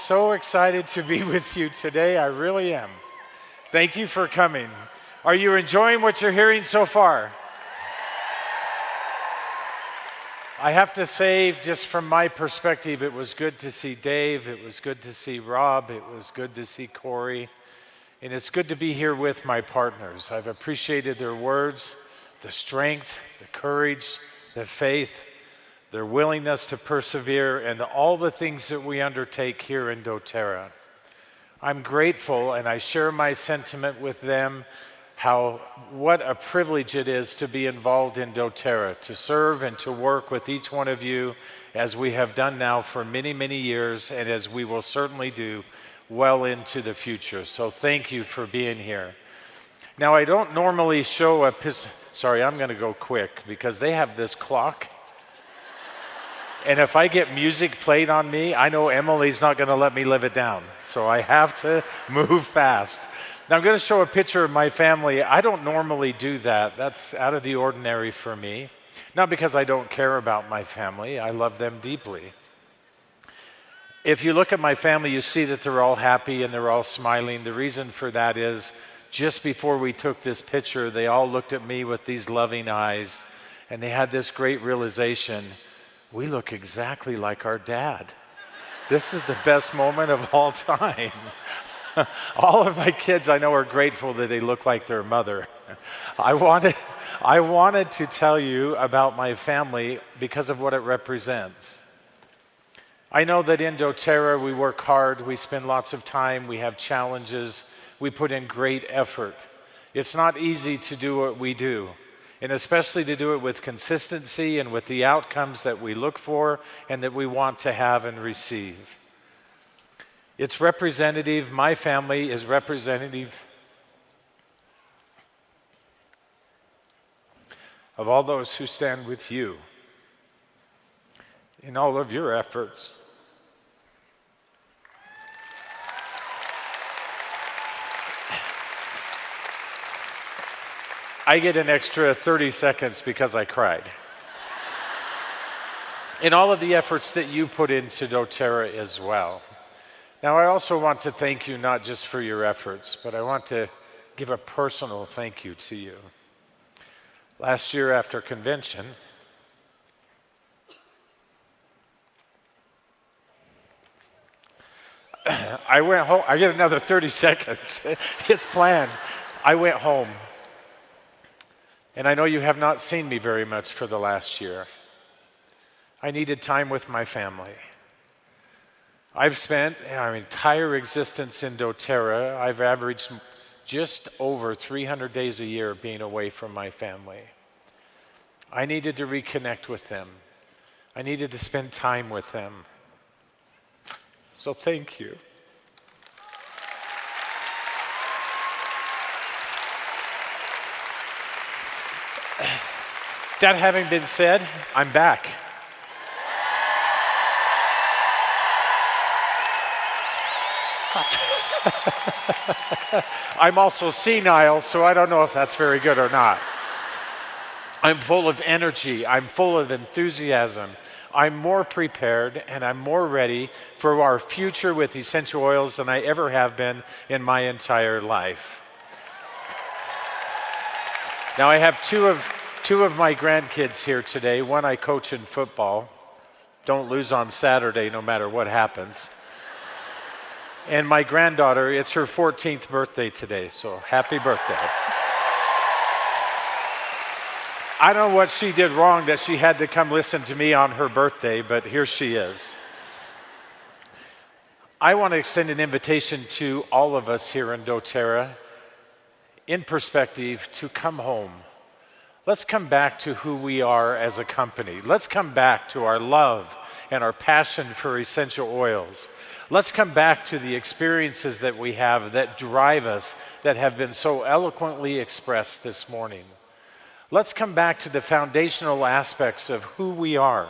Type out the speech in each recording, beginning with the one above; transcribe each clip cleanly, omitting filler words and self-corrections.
so excited to be with you today. I really am. Thank you for coming. Are you enjoying what you're hearing so far? I have to say, just from my perspective, it was good to see Dave, it was good to see Rob, it was good to see Corey, and it's good to be here with my partners. I've appreciated their words, the strength, the courage, the faith, their willingness to persevere, and all the things that we undertake here in doTERRA. I'm grateful, and I share my sentiment with them, what a privilege it is to be involved in doTERRA, to serve and to work with each one of you as we have done now for many, many years, and as we will certainly do well into the future. So thank you for being here. Now, I don't normally show sorry, I'm going to go quick because they have this clock. And if I get music played on me, I know Emily's not going to let me live it down. So I have to move fast. Now I'm going to show a picture of my family. I don't normally do that. That's out of the ordinary for me. Not because I don't care about my family. I love them deeply. If you look at my family, you see that they're all happy and they're all smiling. The reason for that is just before we took this picture, they all looked at me with these loving eyes and they had this great realization. We look exactly like our dad. This is the best moment of all time. All of my kids I know are grateful that they look like their mother. I wanted to tell you about my family because of what it represents. I know that in doTERRA we work hard, we spend lots of time, we have challenges, we put in great effort. It's not easy to do what we do, and especially to do it with consistency and with the outcomes that we look for and that we want to have and receive. It's representative, my family is representative of all those who stand with you in all of your efforts. I get an extra 30 seconds because I cried. In all of the efforts that you put into doTERRA as well. Now, I also want to thank you not just for your efforts, but I want to give a personal thank you to you. Last year after convention, I went home. I get another 30 seconds. It's planned. I went home. And I know you have not seen me very much for the last year. I needed time with my family. I've spent our entire existence in doTERRA. I've averaged just over 300 days a year being away from my family. I needed to reconnect with them. I needed to spend time with them. So thank you. That having been said, I'm back. I'm also senile, so I don't know if that's very good or not. I'm full of energy. I'm full of enthusiasm. I'm more prepared and I'm more ready for our future with essential oils than I ever have been in my entire life. Now, I have two of my grandkids here today. One I coach in football. Don't lose on Saturday no matter what happens. And my granddaughter, it's her 14th birthday today, so happy birthday. I don't know what she did wrong that she had to come listen to me on her birthday, but here she is. I want to extend an invitation to all of us here in doTERRA, in perspective, to come home. Let's come back to who we are as a company. Let's come back to our love and our passion for essential oils. Let's come back to the experiences that we have that drive us, that have been so eloquently expressed this morning. Let's come back to the foundational aspects of who we are.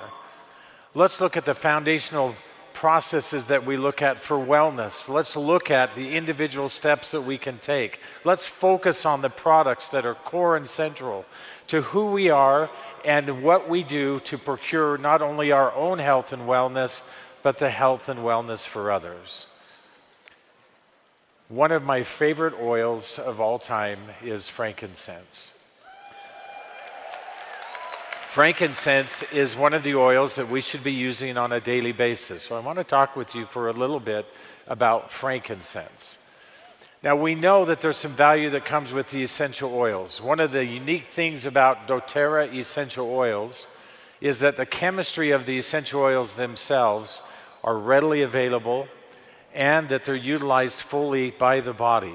Let's look at the foundational processes that we look at for wellness. Let's look at the individual steps that we can take. Let's focus on the products that are core and central to who we are and what we do to procure not only our own health and wellness, but the health and wellness for others. One of my favorite oils of all time is frankincense. Frankincense is one of the oils that we should be using on a daily basis. So I want to talk with you for a little bit about frankincense. Now we know that there's some value that comes with the essential oils. One of the unique things about doTERRA essential oils is that the chemistry of the essential oils themselves are readily available and that they're utilized fully by the body.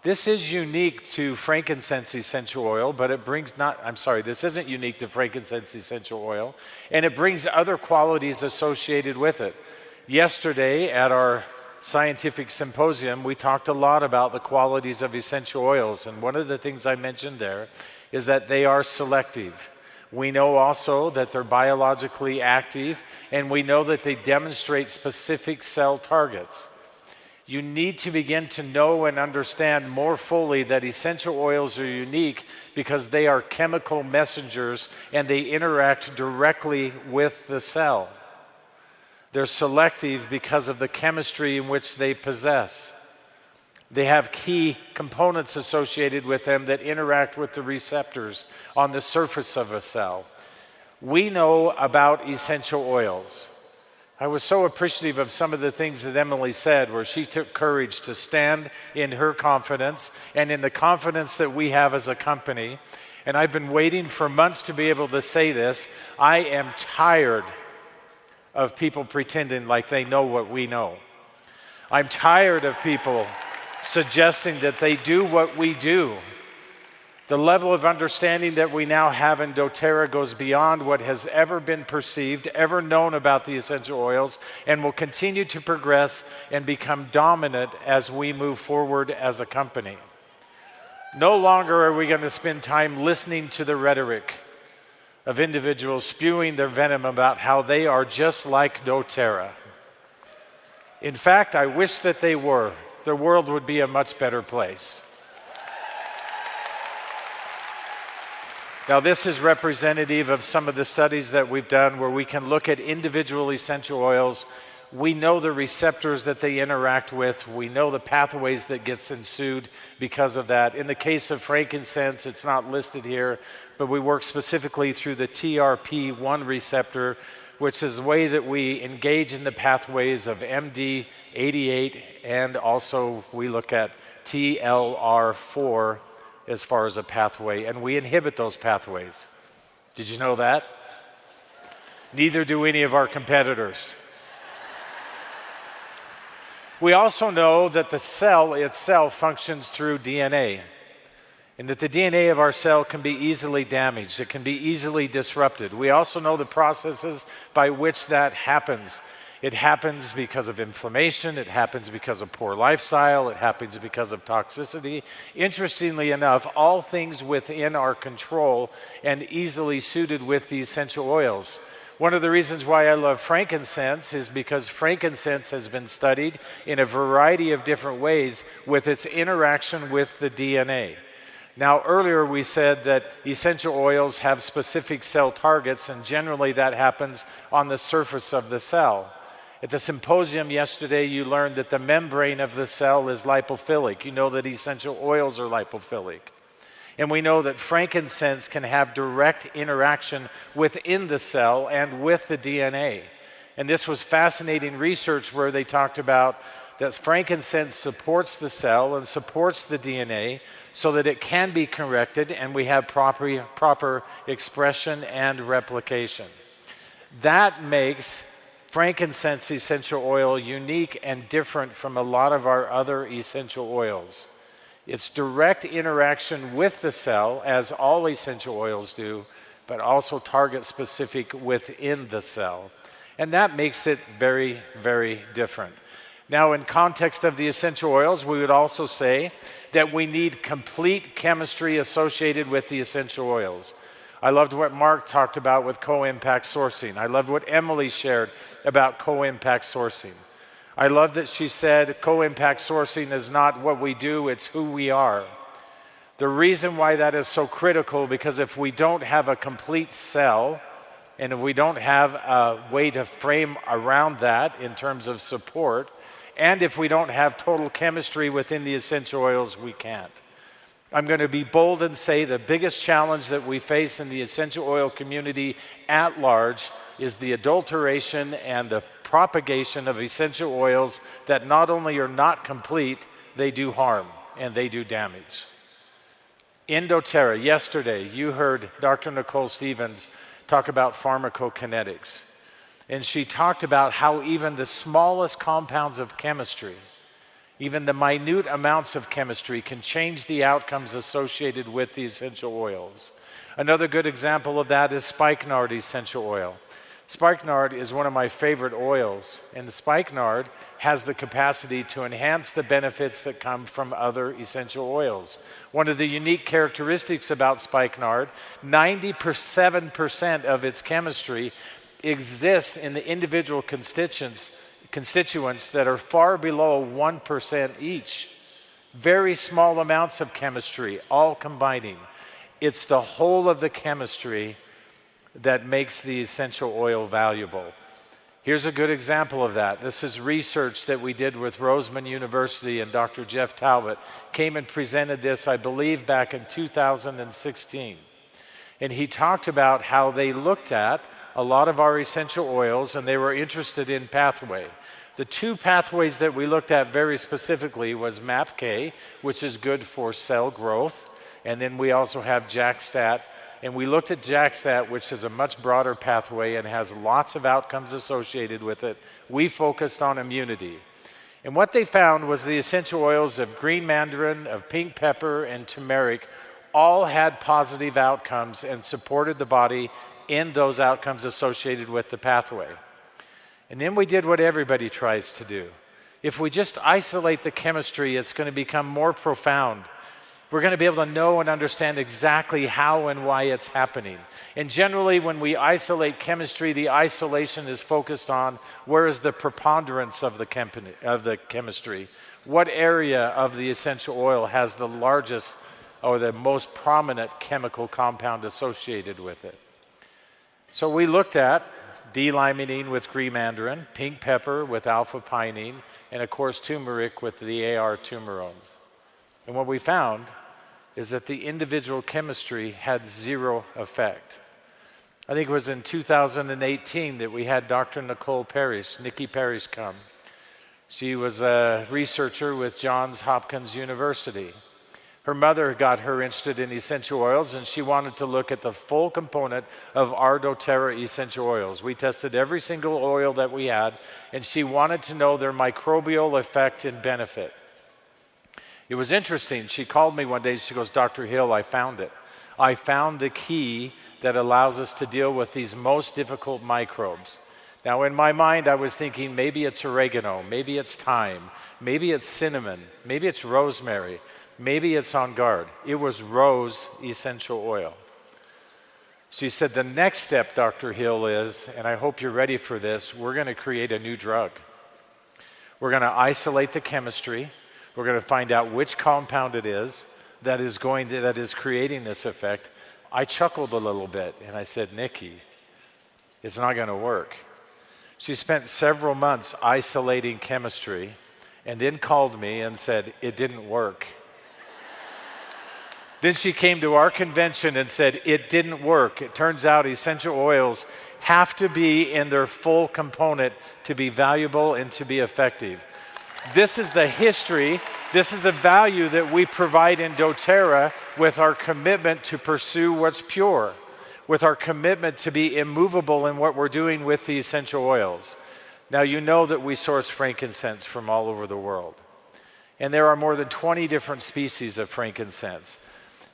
This is unique to frankincense essential oil, but this isn't unique to frankincense essential oil, and it brings other qualities associated with it. Yesterday at our scientific symposium, we talked a lot about the qualities of essential oils, and one of the things I mentioned there is that they are selective. We know also that they're biologically active, and we know that they demonstrate specific cell targets. You need to begin to know and understand more fully that essential oils are unique because they are chemical messengers and they interact directly with the cell. They're selective because of the chemistry in which they possess. They have key components associated with them that interact with the receptors on the surface of a cell. We know about essential oils. I was so appreciative of some of the things that Emily said, where she took courage to stand in her confidence and in the confidence that we have as a company. And I've been waiting for months to be able to say this. I am tired of people pretending like they know what we know. I'm tired of people suggesting that they do what we do. The level of understanding that we now have in doTERRA goes beyond what has ever been perceived, ever known about the essential oils, and will continue to progress and become dominant as we move forward as a company. No longer are we going to spend time listening to the rhetoric of individuals spewing their venom about how they are just like doTERRA. In fact, I wish that they were. The world would be a much better place. Now, this is representative of some of the studies that we've done where we can look at individual essential oils. We know the receptors that they interact with. We know the pathways that gets ensued because of that. In the case of frankincense, it's not listed here, but we work specifically through the TRP1 receptor, which is the way that we engage in the pathways of MD88, and also we look at TLR4 as far as a pathway, and we inhibit those pathways. Did you know that? Neither do any of our competitors. We also know that the cell itself functions through DNA, and that the DNA of our cell can be easily damaged. It can be easily disrupted. We also know the processes by which that happens. It happens because of inflammation, it happens because of poor lifestyle, it happens because of toxicity. Interestingly enough, all things within our control and easily suited with the essential oils. One of the reasons why I love frankincense is because frankincense has been studied in a variety of different ways with its interaction with the DNA. Now, earlier we said that essential oils have specific cell targets, and generally that happens on the surface of the cell. At the symposium yesterday, you learned that the membrane of the cell is lipophilic. You know that essential oils are lipophilic. And we know that frankincense can have direct interaction within the cell and with the DNA. And this was fascinating research where they talked about that frankincense supports the cell and supports the DNA so that it can be corrected and we have proper expression and replication. That makes frankincense essential oil unique and different from a lot of our other essential oils. Its direct interaction with the cell, as all essential oils do, but also target specific within the cell. And that makes it very, very different. Now, in context of the essential oils, we would also say that we need complete chemistry associated with the essential oils. I loved what Mark talked about with co-impact sourcing. I loved what Emily shared about co-impact sourcing. I love that she said co-impact sourcing is not what we do, it's who we are. The reason why that is so critical, because if we don't have a complete cell And if we don't have a way to frame around that in terms of support, and if we don't have total chemistry within the essential oils, we can't. I'm going to be bold and say the biggest challenge that we face in the essential oil community at large is the adulteration and the propagation of essential oils that not only are not complete, they do harm and they do damage. In doTERRA, yesterday, you heard Dr. Nicole Stevens talk about pharmacokinetics. And she talked about how even the smallest compounds of chemistry, even the minute amounts of chemistry, can change the outcomes associated with the essential oils. Another good example of that is spikenard essential oil. Spikenard is one of my favorite oils, and the spikenard has the capacity to enhance the benefits that come from other essential oils. One of the unique characteristics about spikenard, 97% of its chemistry exists in the individual constituents that are far below 1% each. Very small amounts of chemistry, all combining. It's the whole of the chemistry that makes the essential oil valuable. Here's a good example of that. This is research that we did with Roseman University, and Dr. Jeff Talbot came and presented this, I believe, back in 2016. And he talked about how they looked at a lot of our essential oils, and they were interested in pathway. The two pathways that we looked at very specifically was MAPK, which is good for cell growth, and then we also have JAK-STAT. And we looked at JAK-STAT, which is a much broader pathway and has lots of outcomes associated with it. We focused on immunity. And what they found was the essential oils of green mandarin, of pink pepper, and turmeric all had positive outcomes and supported the body in those outcomes associated with the pathway. And then we did what everybody tries to do. If we just isolate the chemistry, it's going to become more profound. We're going to be able to know and understand exactly how and why it's happening. And generally, when we isolate chemistry, the isolation is focused on where is the preponderance of the chemistry. What area of the essential oil has the largest or the most prominent chemical compound associated with it? So we looked at D-limonene with green mandarin, pink pepper with alpha-pinene, and of course turmeric with the AR turmerones. And what we found is that the individual chemistry had zero effect. I think it was in 2018 that we had Dr. Nikki Parrish come. She was a researcher with Johns Hopkins University. Her mother got her interested in essential oils, and she wanted to look at the full component of our doTERRA essential oils. We tested every single oil that we had, and she wanted to know their microbial effect and benefit. It was interesting. She called me one day, she goes, "Dr. Hill, I found it. I found the key that allows us to deal with these most difficult microbes." Now, in my mind, I was thinking maybe it's oregano, maybe it's thyme, maybe it's cinnamon, maybe it's rosemary, maybe it's on guard. It was rose essential oil. She said, "The next step, Dr. Hill, is, and I hope you're ready for this, we're going to create a new drug. We're going to isolate the chemistry. We're going to find out which compound it is that is creating this effect." I chuckled a little bit and I said, "Nikki, it's not going to work." She spent several months isolating chemistry and then called me and said, "It didn't work." Then she came to our convention and said, "It didn't work. It turns out essential oils have to be in their full component to be valuable and to be effective." This is the history, this is the value that we provide in doTERRA with our commitment to pursue what's pure, with our commitment to be immovable in what we're doing with the essential oils. Now, you know that we source frankincense from all over the world. And there are more than 20 different species of frankincense.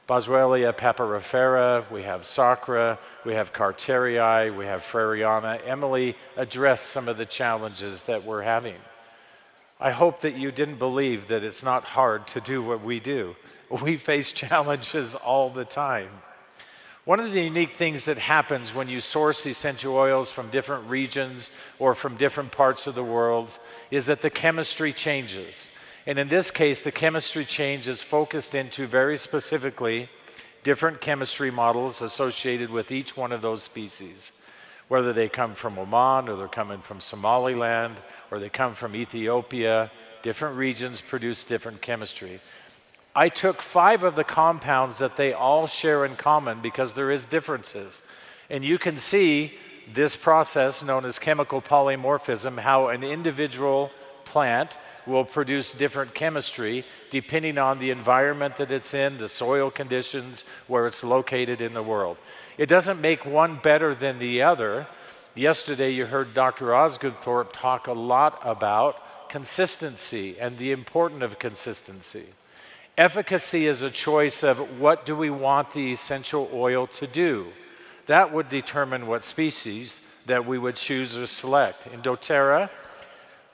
Boswellia papyrifera, we have Sacra, we have Carterii, we have Freriana. Emily addressed some of the challenges that we're having. I hope that you didn't believe that it's not hard to do what we do. We face challenges all the time. One of the unique things that happens when you source essential oils from different regions or from different parts of the world is that the chemistry changes. And in this case, the chemistry change is focused into very specifically different chemistry models associated with each one of those species. whether they come from Oman or they're coming from Somaliland or they come from Ethiopia. Different regions produce different chemistry. I took 5 of the compounds that they all share in common because there is differences. And you can see this process known as chemical polymorphism, how an individual plant will produce different chemistry depending on the environment that it's in, the soil conditions, where it's located in the world. It doesn't make one better than the other. Yesterday you heard Dr. Osgoodthorpe talk a lot about consistency and the importance of consistency. Efficacy is a choice of what do we want the essential oil to do. That would determine what species that we would choose or select. In doTERRA,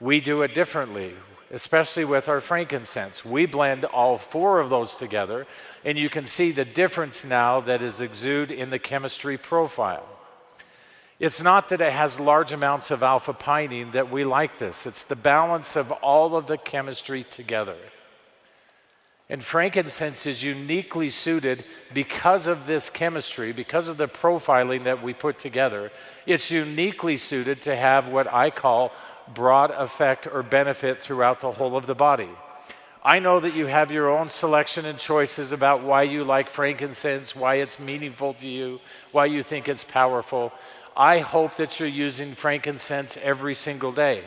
we do it differently, especially with our frankincense. We blend all 4 of those together, and you can see the difference now that is exuded in the chemistry profile. It's not that it has large amounts of alpha pinene that we like this. It's the balance of all of the chemistry together. And frankincense is uniquely suited because of this chemistry, because of the profiling that we put together. It's uniquely suited to have what I call broad effect or benefit throughout the whole of the body. I know that you have your own selection and choices about why you like frankincense, why it's meaningful to you, why you think it's powerful. I hope that you're using frankincense every single day.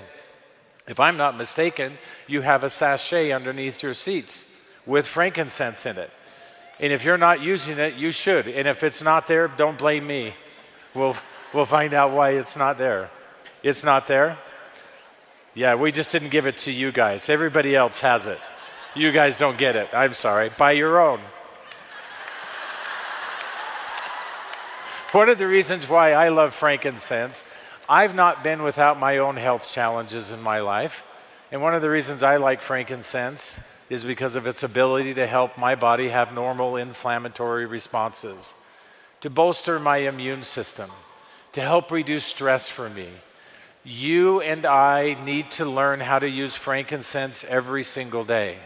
If I'm not mistaken, you have a sachet underneath your seats with frankincense in it. And if you're not using it, you should. And if it's not there, don't blame me. We'll find out why it's not there. It's not there? Yeah, we just didn't give it to you guys. Everybody else has it. You guys don't get it. I'm sorry. Buy your own. One of the reasons why I love frankincense, I've not been without my own health challenges in my life. And one of the reasons I like frankincense is because of its ability to help my body have normal inflammatory responses, to bolster my immune system, to help reduce stress for me. You and I need to learn how to use frankincense every single day.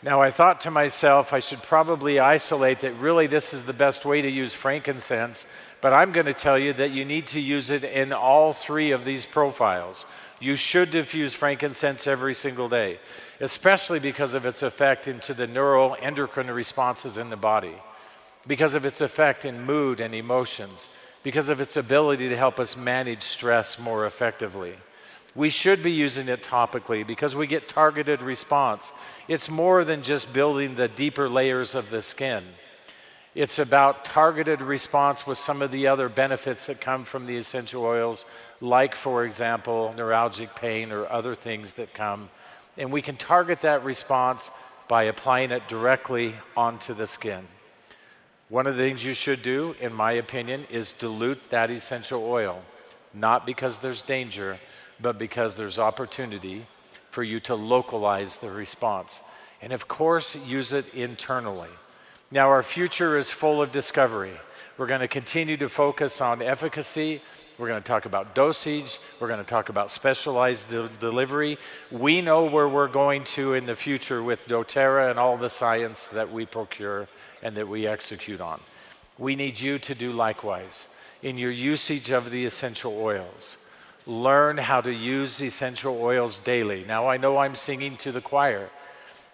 Now, I thought to myself, I should probably isolate that really this is the best way to use frankincense, but I'm going to tell you that you need to use it in all 3 of these profiles. You should diffuse frankincense every single day, especially because of its effect into the neuroendocrine responses in the body, because of its effect in mood and emotions, because of its ability to help us manage stress more effectively. We should be using it topically because we get targeted response. It's more than just building the deeper layers of the skin. It's about targeted response with some of the other benefits that come from the essential oils, like, for example, neuralgic pain or other things that come. And we can target that response by applying it directly onto the skin. One of the things you should do, in my opinion, is dilute that essential oil, not because there's danger, but because there's opportunity for you to localize the response. And of course, use it internally. Now, our future is full of discovery. We're going to continue to focus on efficacy. We're going to talk about dosage. We're going to talk about specialized delivery. We know where we're going to in the future with doTERRA and all the science that we procure and that we execute on. We need you to do likewise in your usage of the essential oils. Learn how to use essential oils daily. Now, I know I'm singing to the choir,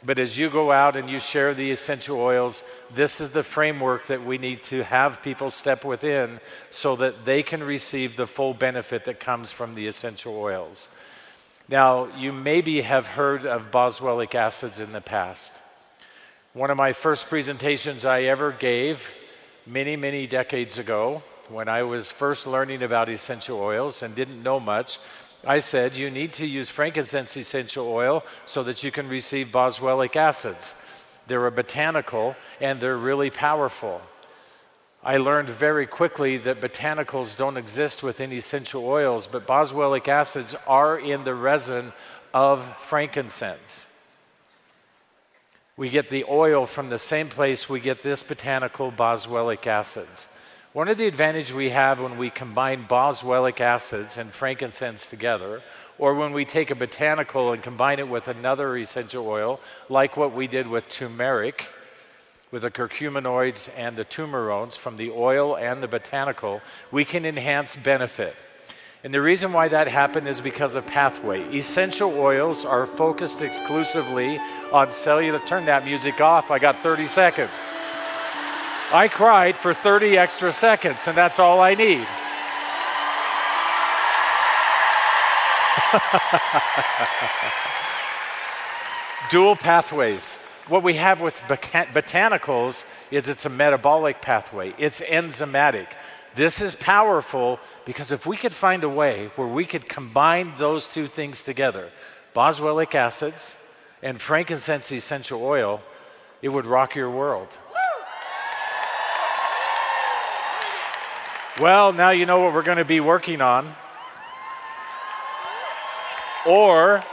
but as you go out and you share the essential oils, this is the framework that we need to have people step within so that they can receive the full benefit that comes from the essential oils. Now, you maybe have heard of Boswellic acids in the past. One of my first presentations I ever gave many, many decades ago, when I was first learning about essential oils and didn't know much, I said you need to use frankincense essential oil so that you can receive Boswellic acids. They're a botanical and they're really powerful. I learned very quickly that botanicals don't exist within essential oils, but Boswellic acids are in the resin of frankincense. We get the oil from the same place we get this botanical Boswellic acids. One of the advantages we have when we combine Boswellic acids and frankincense together, or when we take a botanical and combine it with another essential oil, like what we did with turmeric, with the curcuminoids and the tumerones from the oil and the botanical, we can enhance benefit. And the reason why that happened is because of pathway. Essential oils are focused exclusively on cellular. Turn that music off, I got 30 seconds. I cried for 30 extra seconds, and that's all I need. Dual pathways. What we have with botanicals is it's a metabolic pathway. It's enzymatic. This is powerful because if we could find a way where we could combine those two things together, Boswellic acids and frankincense essential oil, it would rock your world. Well, now you know what we're going to be working on. Or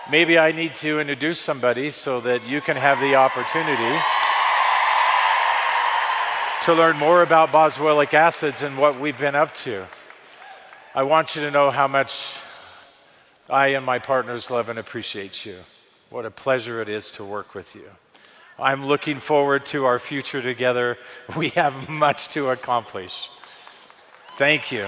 maybe I need to introduce somebody so that you can have the opportunity to learn more about Boswellic acids and what we've been up to. I want you to know how much I and my partners love and appreciate you. What a pleasure it is to work with you. I'm looking forward to our future together. We have much to accomplish. Thank you.